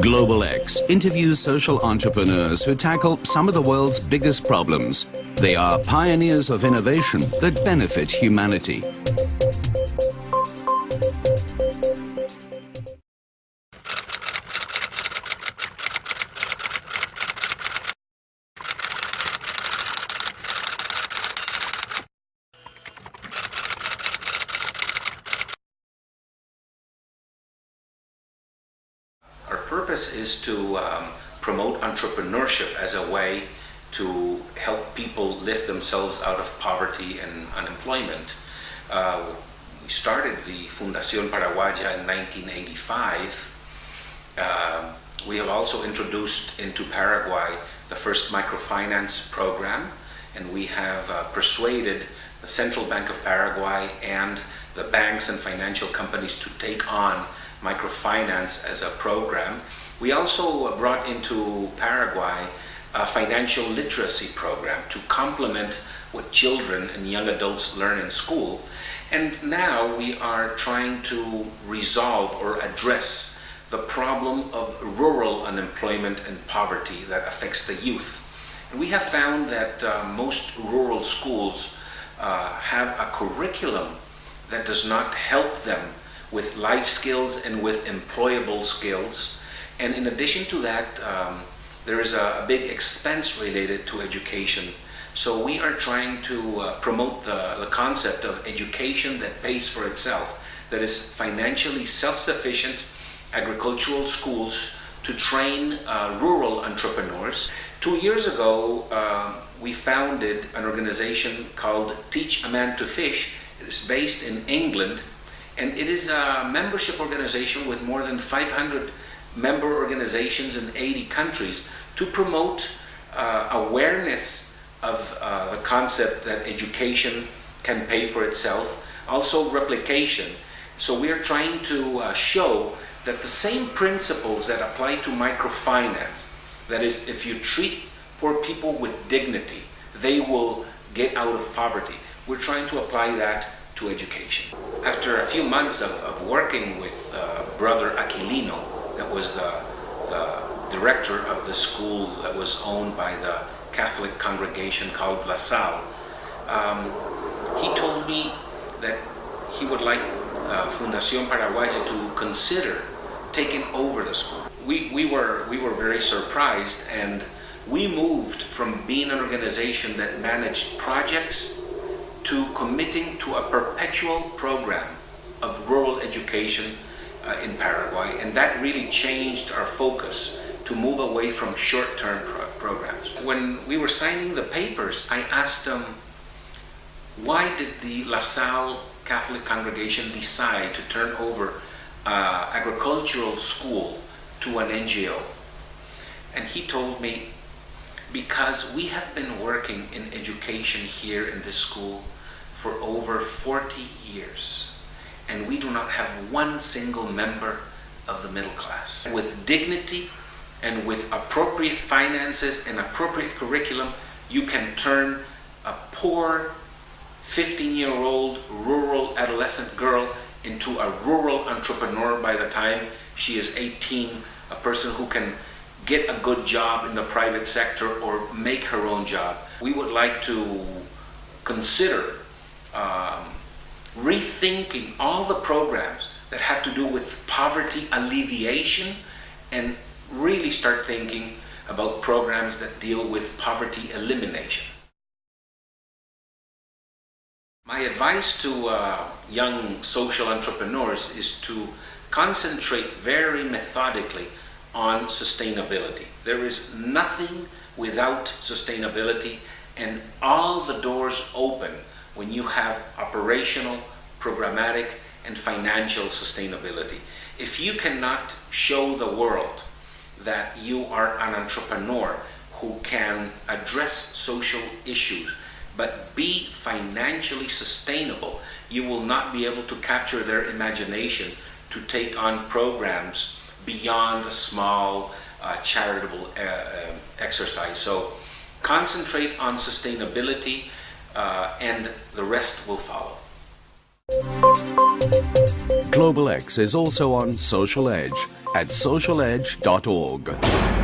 Global X interviews social entrepreneurs who tackle some of the world's biggest problems. They are pioneers of innovation that benefit humanity. Our purpose is to promote entrepreneurship as a way to help people lift themselves out of poverty and unemployment. We started the Fundación Paraguaya in 1985. We have also introduced into Paraguay the first microfinance program, and we have persuaded the Central Bank of Paraguay and the banks and financial companies to take on microfinance as a program. We also brought into Paraguay a financial literacy program to complement what children and young adults learn in school. And now we are trying to resolve or address the problem of rural unemployment and poverty that affects the youth. And we have found that most rural schools have a curriculum that does not help them with life skills and with employable skills. And in addition to that, there is a big expense related to education. So we are trying to promote the concept of education that pays for itself, that is financially self-sufficient agricultural schools to train rural entrepreneurs. 2 years ago, we founded an organization called Teach a Man to Fish. It is based in England, and it is a membership organization with more than 500 member organizations in 80 countries to promote awareness of the concept that education can pay for itself, also replication. So we are trying to show that the same principles that apply to microfinance, that is, if you treat poor people with dignity, they will get out of poverty. We're trying to apply that to education. After a few months of working with Brother Aquilino, that was the director of the school that was owned by the Catholic congregation called La Salle, he told me that he would like Fundación Paraguaya to consider taking over the school. We were very surprised, and we moved from being an organization that managed projects to committing to a perpetual program of rural education in Paraguay, and that really changed our focus to move away from short-term programs. When we were signing the papers, I asked them, why did the La Salle Catholic congregation decide to turn over agricultural school to an NGO? And he told me, because we have been working in education here in this school for over 40 years, and we do not have one single member of the middle class. With dignity and with appropriate finances and appropriate curriculum, you can turn a poor 15-year-old rural adolescent girl into a rural entrepreneur by the time she is 18, a person who can get a good job in the private sector or make her own job. We would like to consider rethinking all the programs that have to do with poverty alleviation, and really start thinking about programs that deal with poverty elimination. My advice to young social entrepreneurs is to concentrate very methodically on sustainability. There is nothing without sustainability, and all the doors open when you have operational, programmatic, and financial sustainability. If you cannot show the world that you are an entrepreneur who can address social issues but be financially sustainable, you will not be able to capture their imagination to take on programs beyond a small charitable exercise. So concentrate on sustainability, and the rest will follow. Global X is also on Social Edge at socialedge.org.